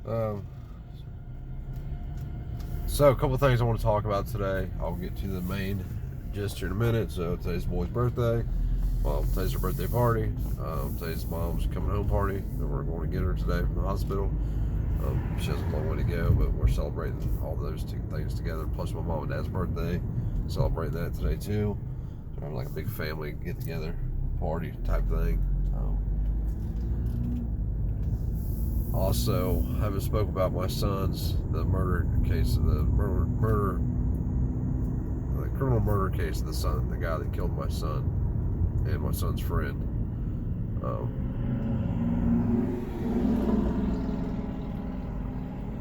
Um, so a couple things I want to talk about today. I'll get to the main gist here in a minute. So today's the boy's birthday. Well, today's her birthday party. Today's mom's coming home party. And we're going to get her today from the hospital. She has a long way to go, but we're celebrating all those two things together. Plus my mom and dad's birthday. Celebrating that today too. So we're having like a big family get together party type thing. Also, I haven't spoke about my son's the murder case, the criminal murder case of the guy that killed my son and my son's friend.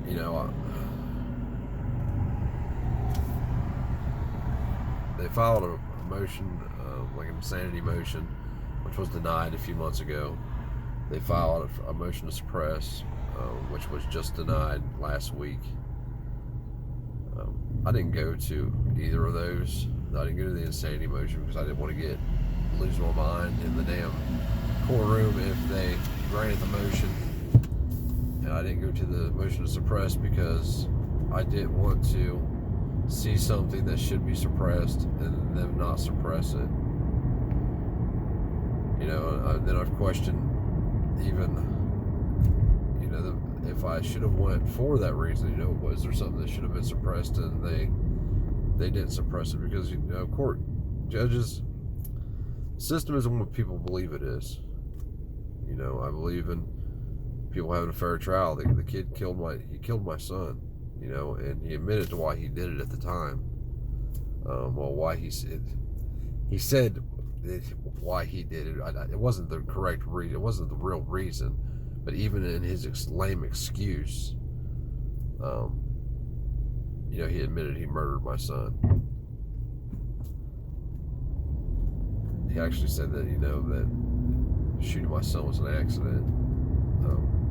You know, they filed a motion, like an insanity motion, which was denied a few months ago. They filed a motion to suppress, which was just denied last week. I didn't go to either of those. I didn't go to the insanity motion because I didn't want to lose my mind in the damn courtroom if they granted the motion. And I didn't go to the motion to suppress because I didn't want to see something that should be suppressed and them not suppress it. You know, then I've questioned even, if I should have went for that reason. Was there something that should have been suppressed and they didn't suppress it? Because court judges system isn't what people believe it is. I believe in people having a fair trial. The kid killed my son, and he admitted to why he did it at the time. Why he said why he did it. It wasn't the correct reason. It wasn't the real reason. But even in his lame excuse, he admitted he murdered my son. He actually said that, that shooting my son was an accident.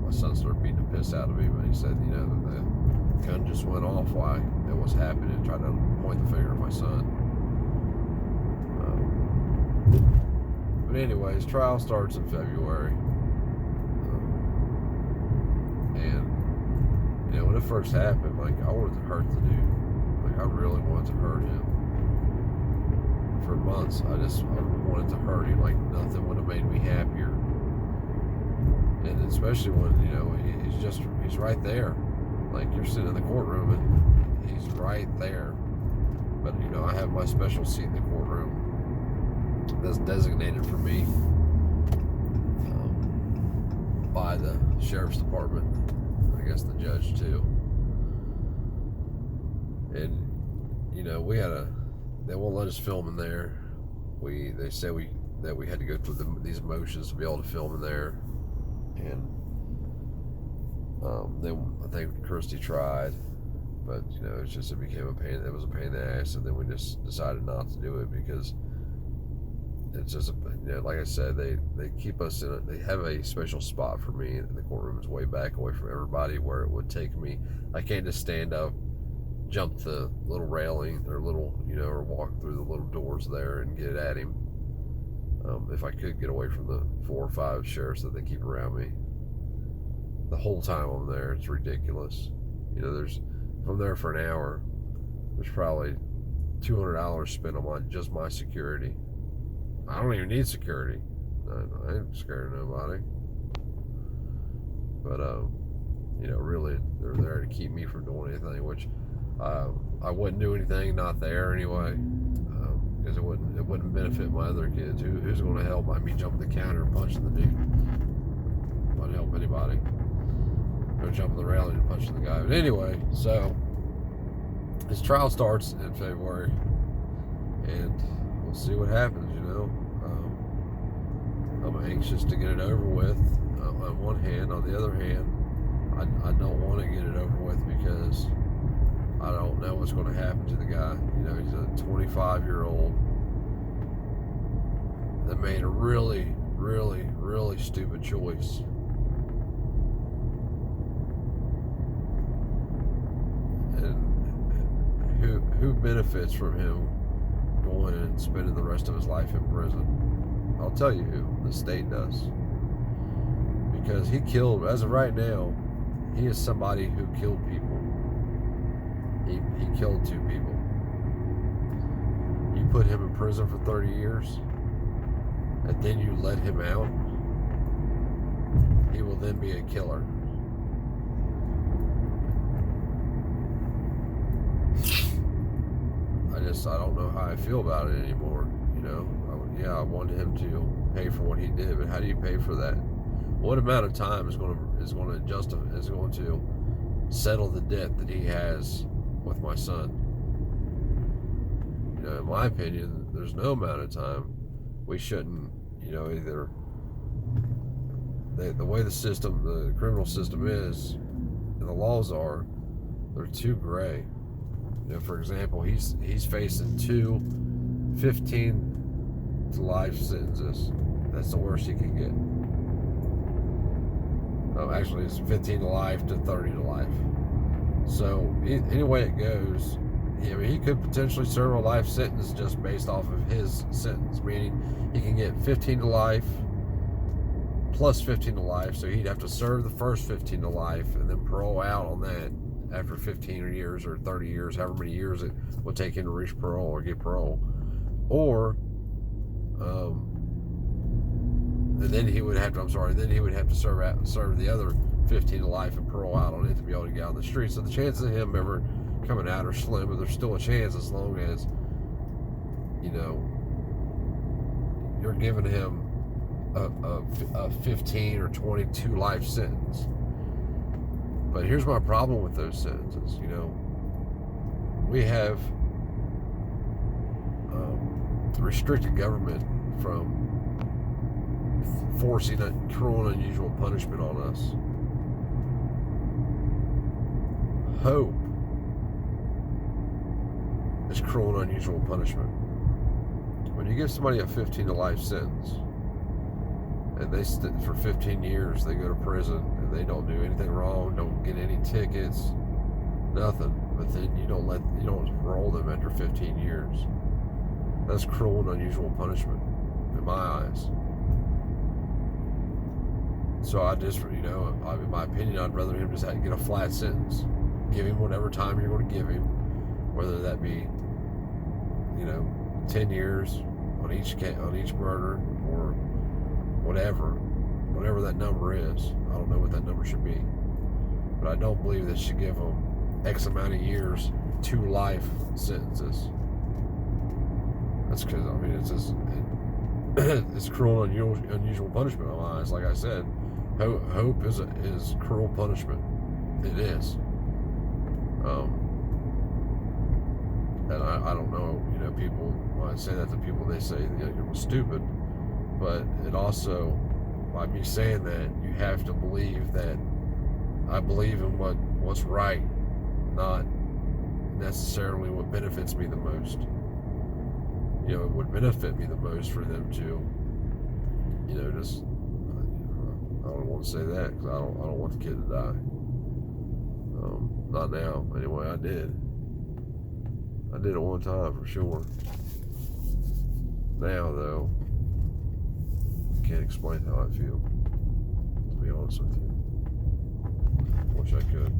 My son started beating the piss out of him, and he said, that the gun just went off while it was happening, and tried to point the finger at my son. But anyways, trial starts in February. And when it first happened, I wanted to hurt the dude. I really wanted to hurt him. For months, I wanted to hurt him. Nothing would have made me happier. And especially when, he's right there. You're sitting in the courtroom and he's right there. But, I have my special seat in the courtroom that's designated for me by the sheriff's department. I guess the judge too. And they won't let us film in there. They say that we had to go through these motions to be able to film in there. And I think Kirsty tried, but it became a pain. It was a pain in the ass, and then we just decided not to do it because it's just like I said, they keep us in it. They have a special spot for me, and the courtroom is way back away from everybody, where it would take me. I can't just stand up, jump the little railing or or walk through the little doors there and get at him. If I could get away from the 4 or 5 sheriffs that they keep around me the whole time I'm there, it's ridiculous. If I'm there for an hour, there's probably $200 spent on just my security. I don't even need security. I ain't scared of nobody. But really, they're there to keep me from doing anything, which I wouldn't do anything not there anyway, because it wouldn't benefit my other kids. Who's going to help by me jumping the counter and punching the dude? Wouldn't help anybody. Or jumping the railing and punching the guy. But anyway, so his trial starts in February, and we'll see what happens. I'm anxious to get it over with. On one hand, on the other hand, I don't want to get it over with because I don't know what's going to happen to the guy. He's a 25-year-old that made a really, really, really stupid choice. And who benefits from him going and spending the rest of his life in prison? I'll tell you who. The state does. Because he killed, as of right now, he is somebody who killed people. He killed 2 people. You put him in prison for 30 years, and then you let him out, he will then be a killer. I don't know how I feel about it anymore. You know, I want him to pay for what he did, but how do you pay for that? What amount of time is going to settle the debt that he has with my son? You know, in my opinion, there's no amount of time. We shouldn't, you know, either the way the criminal system is, and the laws are, they're too gray. You know, for example, he's facing 2 15 to life sentences. That's the worst he can get. Oh, actually, it's 15 to life to 30 to life. So any way it goes, I mean, he could potentially serve a life sentence just based off of his sentence, meaning he can get 15 to life plus 15 to life, so he'd have to serve the first 15 to life and then parole out on that after 15 years or 30 years, however many years it would take him to reach parole or get parole. Or, and then he would have to serve the other 15 to life and parole out on it to be able to get out on the street. So the chances of him ever coming out are slim, but there's still a chance as long as, you know, you're giving him a 15 or 22 life sentence. But here's my problem with those sentences. You know, we have restricted government from forcing a cruel and unusual punishment on us. Hope is cruel and unusual punishment. When you give somebody a 15 to life sentence, and they for 15 years they go to prison and they don't do anything wrong, don't get any tickets, nothing, but then you don't parole them after 15 years. That's cruel and unusual punishment in my eyes. So I just, you know, in my opinion, I'd rather him just get a flat sentence. Give him whatever time you're going to give him, whether that be, you know, 10 years on each murder or whatever that number is. I don't know what that number should be, but I don't believe that should give them X amount of years, 2 life sentences. That's because, I mean, it's cruel and unusual punishment in my eyes. Like I said, hope is cruel punishment. It is. And I don't know, you know, people, when I say that to people, they say, you know, you're stupid. But it also, by me saying that, you have to believe that I believe in what's right, not necessarily what benefits me the most. You know, it would benefit me the most for them to, you know, just, I don't want to say that because I don't want the kid to die. Not now. Anyway, I did it one time for sure. Now, though, I can't explain how I feel, to be honest with you. Wish I could.